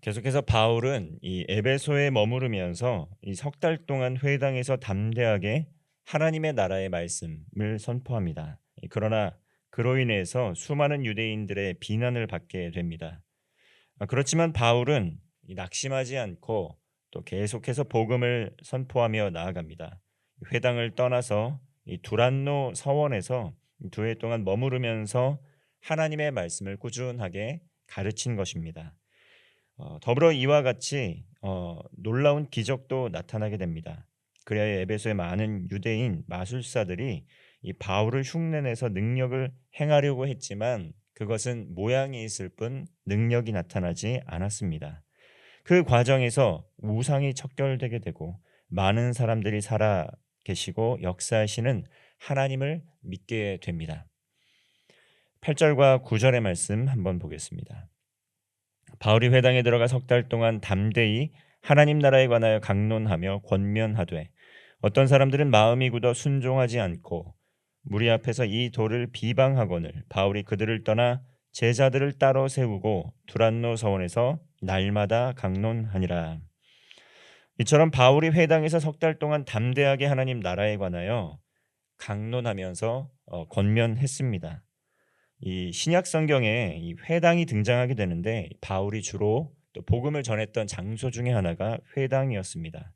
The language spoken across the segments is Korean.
계속해서 바울은 이 에베소에 머무르면서 이 석 달 동안 회당에서 담대하게 하나님의 나라의 말씀을 선포합니다. 그러나 그로 인해서 수많은 유대인들의 비난을 받게 됩니다. 그렇지만 바울은 이 낙심하지 않고 또 계속해서 복음을 선포하며 나아갑니다. 회당을 떠나서 이 두란노 서원에서 두 해 동안 머무르면서 하나님의 말씀을 꾸준하게 가르친 것입니다. 더불어 이와 같이 놀라운 기적도 나타나게 됩니다. 그래야 에베소의 많은 유대인 마술사들이 이 바울을 흉내내서 능력을 행하려고 했지만 그것은 모양이 있을 뿐 능력이 나타나지 않았습니다. 그 과정에서 우상이 척결되게 되고 많은 사람들이 살아 계시고 역사하시는 하나님을 믿게 됩니다. 8절과 9절의 말씀 한번 보겠습니다. 바울이 회당에 들어가 석 달 동안 담대히 하나님 나라에 관하여 강론하며 권면하되 어떤 사람들은 마음이 굳어 순종하지 않고 무리 앞에서 이 돌을 비방하거늘 바울이 그들을 떠나 제자들을 따로 세우고 두란노 서원에서 날마다 강론하니라. 이처럼 바울이 회당에서 석 달 동안 담대하게 하나님 나라에 관하여 강론하면서 권면했습니다. 이 신약 성경에 이 회당이 등장하게 되는데 바울이 주로 또 복음을 전했던 장소 중에 하나가 회당이었습니다.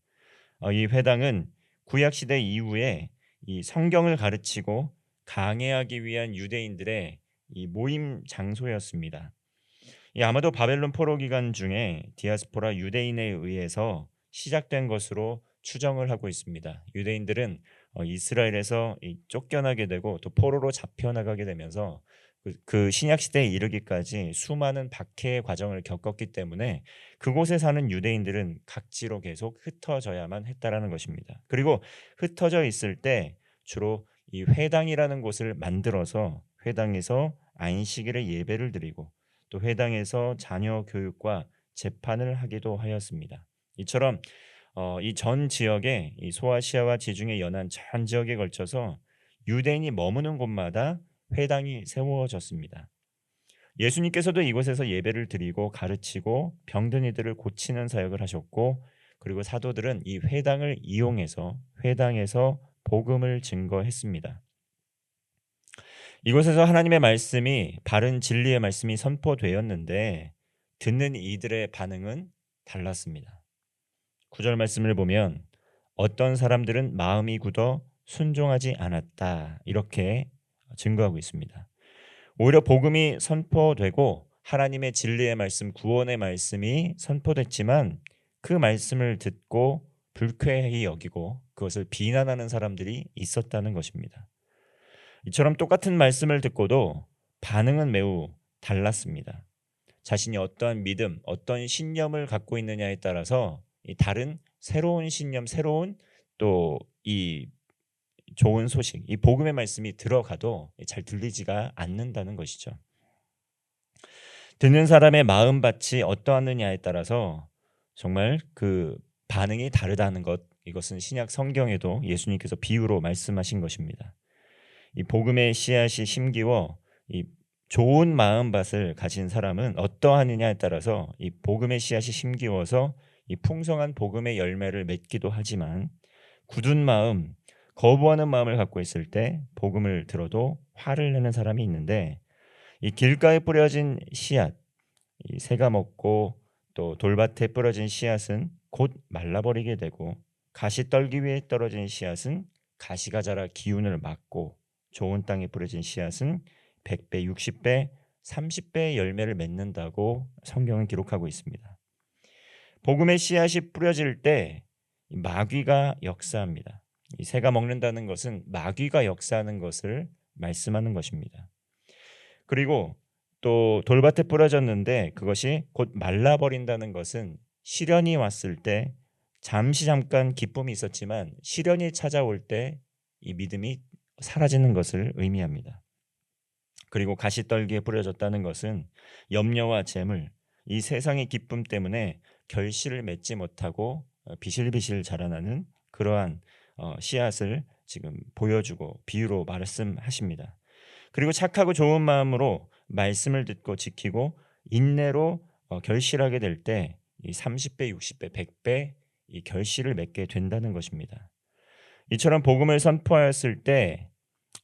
이 회당은 구약 시대 이후에 이 성경을 가르치고 강해하기 위한 유대인들의 이 모임 장소였습니다. 이 아마도 바벨론 포로 기간 중에 디아스포라 유대인에 의해서 시작된 것으로 추정을 하고 있습니다. 유대인들은 이스라엘에서 쫓겨나게 되고 또 포로로 잡혀나가게 되면서 그 신약 시대에 이르기까지 수많은 박해의 과정을 겪었기 때문에 그곳에 사는 유대인들은 각지로 계속 흩어져야만 했다라는 것입니다. 그리고 흩어져 있을 때 주로 이 회당이라는 곳을 만들어서 회당에서 안식일에 예배를 드리고 또 회당에서 자녀 교육과 재판을 하기도 하였습니다. 이처럼 이 전 지역에 이 소아시아와 지중해 연안 전 지역에 걸쳐서 유대인이 머무는 곳마다 회당이 세워졌습니다. 예수님께서도 이곳에서 예배를 드리고 가르치고 병든 이들을 고치는 사역을 하셨고 그리고 사도들은 이 회당을 이용해서 회당에서 복음을 증거했습니다. 이곳에서 하나님의 말씀이 바른 진리의 말씀이 선포되었는데 듣는 이들의 반응은 달랐습니다. 9절 말씀을 보면 어떤 사람들은 마음이 굳어 순종하지 않았다 이렇게 증거하고 있습니다. 오히려 복음이 선포되고 하나님의 진리의 말씀, 구원의 말씀이 선포됐지만 그 말씀을 듣고 불쾌히 여기고 그것을 비난하는 사람들이 있었다는 것입니다. 이처럼 똑같은 말씀을 듣고도 반응은 매우 달랐습니다. 자신이 어떠한 믿음, 어떤 신념을 갖고 있느냐에 따라서 이 다른 새로운 신념, 새로운 또 이 좋은 소식, 이 복음의 말씀이 들어가도 잘 들리지가 않는다는 것이죠. 듣는 사람의 마음밭이 어떠하느냐에 따라서 정말 그 반응이 다르다는 것, 이것은 신약 성경에도 예수님께서 비유로 말씀하신 것입니다. 이 복음의 씨앗이 심기워 이 좋은 마음밭을 가진 사람은 어떠하느냐에 따라서 이 복음의 씨앗이 심기워서 이 풍성한 복음의 열매를 맺기도 하지만 굳은 마음, 거부하는 마음을 갖고 있을 때 복음을 들어도 화를 내는 사람이 있는데 이 길가에 뿌려진 씨앗, 이 새가 먹고 또 돌밭에 뿌려진 씨앗은 곧 말라버리게 되고 가시 떨기 위해 떨어진 씨앗은 가시가 자라 기운을 막고 좋은 땅에 뿌려진 씨앗은 100배, 60배, 30배의 열매를 맺는다고 성경은 기록하고 있습니다. 복음의 씨앗이 뿌려질 때 마귀가 역사합니다. 이 새가 먹는다는 것은 마귀가 역사하는 것을 말씀하는 것입니다. 그리고 또 돌밭에 뿌려졌는데 그것이 곧 말라버린다는 것은 시련이 왔을 때 잠깐 기쁨이 있었지만 시련이 찾아올 때 이 믿음이 사라지는 것을 의미합니다. 그리고 가시떨기에 뿌려졌다는 것은 염려와 재물, 이 세상의 기쁨 때문에 결실을 맺지 못하고 비실비실 자라나는 그러한 씨앗을 지금 보여주고 비유로 말씀하십니다. 그리고 착하고 좋은 마음으로 말씀을 듣고 지키고 인내로 결실하게 될 때 이 30배, 60배, 100배 이 결실을 맺게 된다는 것입니다. 이처럼 복음을 선포하였을 때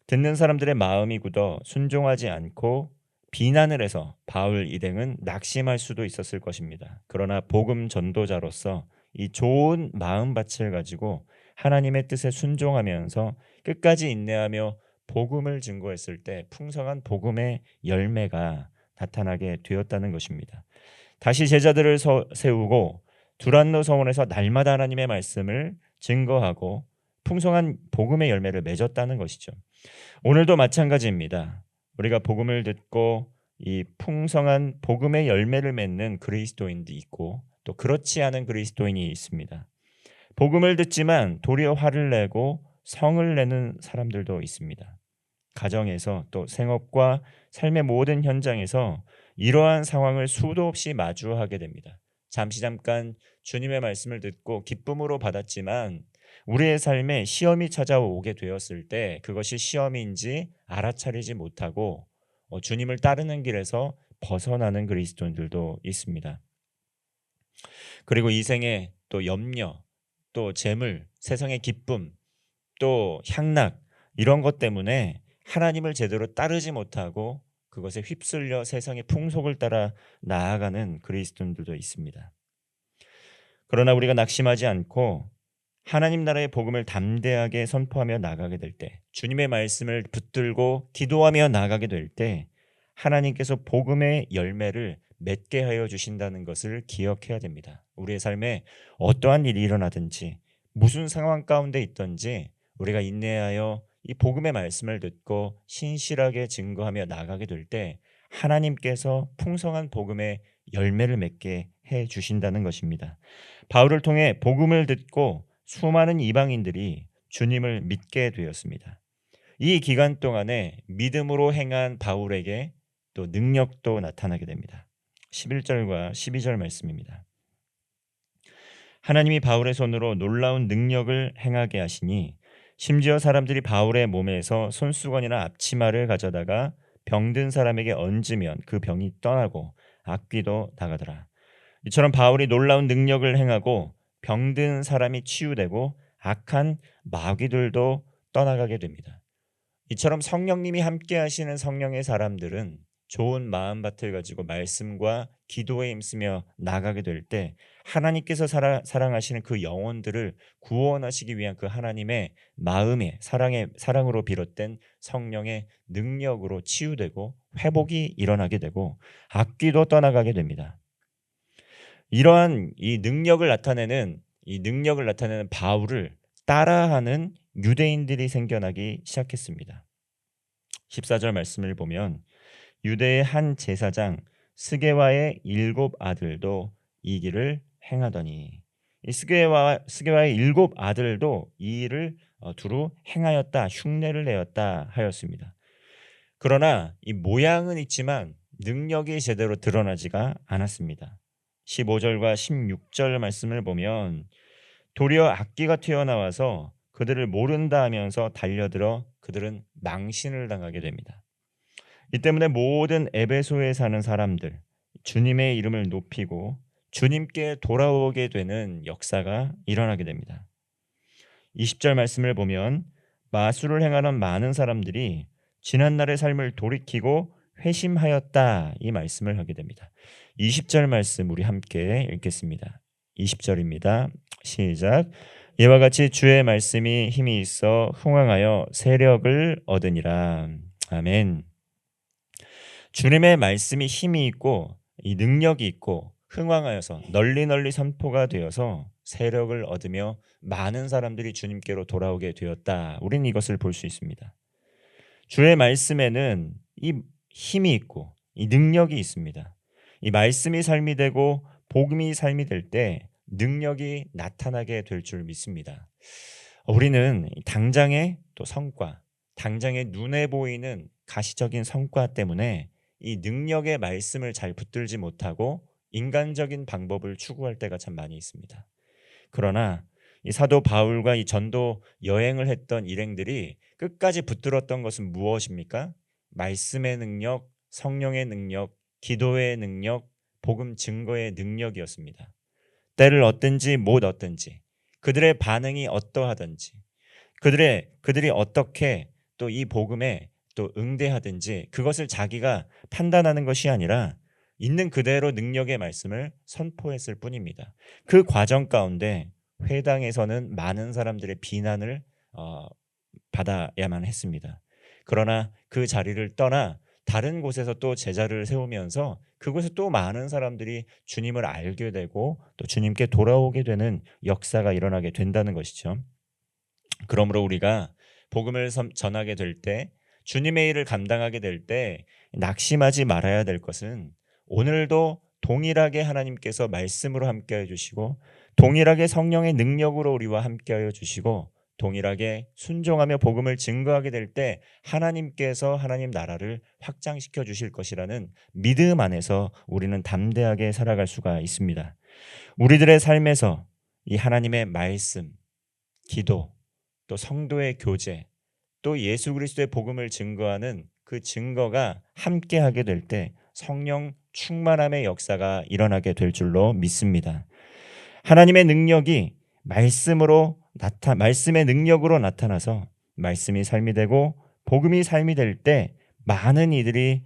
듣는 사람들의 마음이 굳어 순종하지 않고 비난을 해서 바울 일행은 낙심할 수도 있었을 것입니다. 그러나 복음 전도자로서 이 좋은 마음밭을 가지고 하나님의 뜻에 순종하면서 끝까지 인내하며 복음을 증거했을 때 풍성한 복음의 열매가 나타나게 되었다는 것입니다. 다시 제자들을 세우고 두란노 서원에서 날마다 하나님의 말씀을 증거하고 풍성한 복음의 열매를 맺었다는 것이죠. 오늘도 마찬가지입니다. 우리가 복음을 듣고 이 풍성한 복음의 열매를 맺는 그리스도인도 있고 또 그렇지 않은 그리스도인이 있습니다. 복음을 듣지만 도리어 화를 내고 성을 내는 사람들도 있습니다. 가정에서 또 생업과 삶의 모든 현장에서 이러한 상황을 수도 없이 마주하게 됩니다. 잠깐 주님의 말씀을 듣고 기쁨으로 받았지만 우리의 삶에 시험이 찾아오게 되었을 때 그것이 시험인지 알아차리지 못하고 주님을 따르는 길에서 벗어나는 그리스도인들도 있습니다. 그리고 이 생에 또 염려, 또 재물, 세상의 기쁨, 또 향락 이런 것 때문에 하나님을 제대로 따르지 못하고 그것에 휩쓸려 세상의 풍속을 따라 나아가는 그리스도인들도 있습니다. 그러나 우리가 낙심하지 않고 하나님 나라의 복음을 담대하게 선포하며 나가게 될 때, 주님의 말씀을 붙들고 기도하며 나가게 될 때 하나님께서 복음의 열매를 맺게 하여 주신다는 것을 기억해야 됩니다. 우리의 삶에 어떠한 일이 일어나든지 무슨 상황 가운데 있든지 우리가 인내하여 이 복음의 말씀을 듣고 신실하게 증거하며 나가게 될 때 하나님께서 풍성한 복음의 열매를 맺게 해 주신다는 것입니다. 바울을 통해 복음을 듣고 수많은 이방인들이 주님을 믿게 되었습니다. 이 기간 동안에 믿음으로 행한 바울에게 또 능력도 나타나게 됩니다. 11절과 12절 말씀입니다. 하나님이 바울의 손으로 놀라운 능력을 행하게 하시니 심지어 사람들이 바울의 몸에서 손수건이나 앞치마를 가져다가 병든 사람에게 얹으면 그 병이 떠나고 악귀도 나가더라. 이처럼 바울이 놀라운 능력을 행하고 병든 사람이 치유되고 악한 마귀들도 떠나가게 됩니다. 이처럼 성령님이 함께 하시는 성령의 사람들은 좋은 마음밭을 가지고 말씀과 기도에 힘쓰며 나가게 될 때 하나님께서 사랑하시는 그 영혼들을 구원하시기 위한 그 하나님의 마음의 사랑으로 비롯된 성령의 능력으로 치유되고 회복이 일어나게 되고 악귀도 떠나가게 됩니다. 이러한 이 능력을 나타내는 바울을 따라하는 유대인들이 생겨나기 시작했습니다. 14절 말씀을 보면 유대의 한 제사장 스게와의 7 아들도 이 길을 행하더니 이 스게와의 7 아들도 이 일을 두루 행하였다, 흉내를 내었다 하였습니다. 그러나 이 모양은 있지만 능력이 제대로 드러나지가 않았습니다. 15절과 16절 말씀을 보면 도리어 악기가 튀어나와서 그들을 모른다 하면서 달려들어 그들은 망신을 당하게 됩니다. 이 때문에 모든 에베소에 사는 사람들 주님의 이름을 높이고 주님께 돌아오게 되는 역사가 일어나게 됩니다. 20절 말씀을 보면 마술을 행하는 많은 사람들이 지난날의 삶을 돌이키고 회심하였다 이 말씀을 하게 됩니다. 20절 말씀 우리 함께 읽겠습니다. 20절입니다. 시작. 이와 같이 주의 말씀이 힘이 있어 흥왕하여 세력을 얻으니라. 아멘. 주님의 말씀이 힘이 있고 이 능력이 있고 흥왕하여서 널리 선포가 되어서 세력을 얻으며 많은 사람들이 주님께로 돌아오게 되었다. 우리는 이것을 볼 수 있습니다. 주의 말씀에는 이 힘이 있고 이 능력이 있습니다. 이 말씀이 삶이 되고 복음이 삶이 될 때 능력이 나타나게 될 줄 믿습니다. 우리는 당장의 또 성과, 당장의 눈에 보이는 가시적인 성과 때문에 이 능력의 말씀을 잘 붙들지 못하고 인간적인 방법을 추구할 때가 참 많이 있습니다. 그러나 이 사도 바울과 이 전도 여행을 했던 일행들이 끝까지 붙들었던 것은 무엇입니까? 말씀의 능력, 성령의 능력, 기도의 능력, 복음 증거의 능력이었습니다. 때를 얻든지 못 얻든지 그들의 반응이 어떠하든지 그들이 어떻게 또 이 복음에 또 응대하든지 그것을 자기가 판단하는 것이 아니라 있는 그대로 능력의 말씀을 선포했을 뿐입니다. 그 과정 가운데 회당에서는 많은 사람들의 비난을 받아야만 했습니다. 그러나 그 자리를 떠나 다른 곳에서 또 제자를 세우면서 그곳에 또 많은 사람들이 주님을 알게 되고 또 주님께 돌아오게 되는 역사가 일어나게 된다는 것이죠. 그러므로 우리가 복음을 전하게 될 때, 주님의 일을 감당하게 될 때 낙심하지 말아야 될 것은 오늘도 동일하게 하나님께서 말씀으로 함께해 주시고 동일하게 성령의 능력으로 우리와 함께하여 주시고 동일하게 순종하며 복음을 증거하게 될 때 하나님께서 하나님 나라를 확장시켜 주실 것이라는 믿음 안에서 우리는 담대하게 살아갈 수가 있습니다. 우리들의 삶에서 이 하나님의 말씀, 기도, 또 성도의 교제, 또 예수 그리스도의 복음을 증거하는 그 증거가 함께하게 될 때 성령 충만함의 역사가 일어나게 될 줄로 믿습니다. 하나님의 능력이 말씀의 능력으로 나타나서 말씀이 삶이 되고 복음이 삶이 될 때 많은 이들이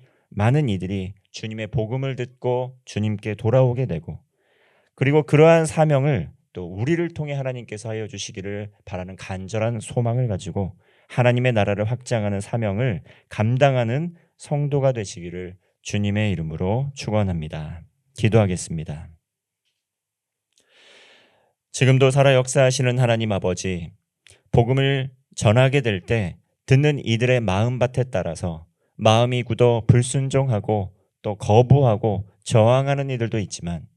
주님의 복음을 듣고 주님께 돌아오게 되고 그리고 그러한 사명을 또 우리를 통해 하나님께서 하여 주시기를 바라는 간절한 소망을 가지고 하나님의 나라를 확장하는 사명을 감당하는 성도가 되시기를 주님의 이름으로 축원합니다. 기도하겠습니다. 지금도 살아 역사하시는 하나님 아버지, 복음을 전하게 될 때 듣는 이들의 마음밭에 따라서 마음이 굳어 불순종하고 또 거부하고 저항하는 이들도 있지만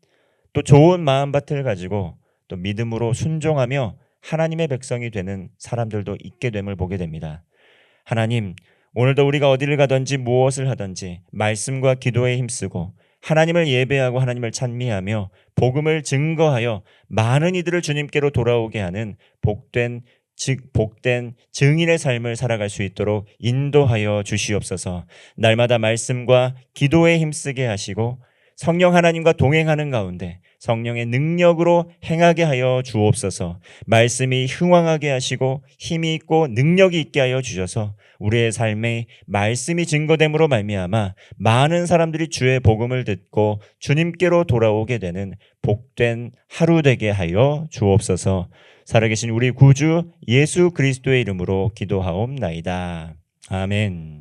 또 좋은 마음밭을 가지고 또 믿음으로 순종하며 하나님의 백성이 되는 사람들도 있게 됨을 보게 됩니다. 하나님, 오늘도 우리가 어디를 가든지 무엇을 하든지 말씀과 기도에 힘쓰고 하나님을 예배하고 하나님을 찬미하며 복음을 증거하여 많은 이들을 주님께로 돌아오게 하는 복된 증인의 삶을 살아갈 수 있도록 인도하여 주시옵소서. 날마다 말씀과 기도에 힘쓰게 하시고 성령 하나님과 동행하는 가운데 성령의 능력으로 행하게 하여 주옵소서. 말씀이 흥왕하게 하시고 힘이 있고 능력이 있게 하여 주셔서 우리의 삶에 말씀이 증거됨으로 말미암아 많은 사람들이 주의 복음을 듣고 주님께로 돌아오게 되는 복된 하루 되게 하여 주옵소서. 살아계신 우리 구주 예수 그리스도의 이름으로 기도하옵나이다. 아멘.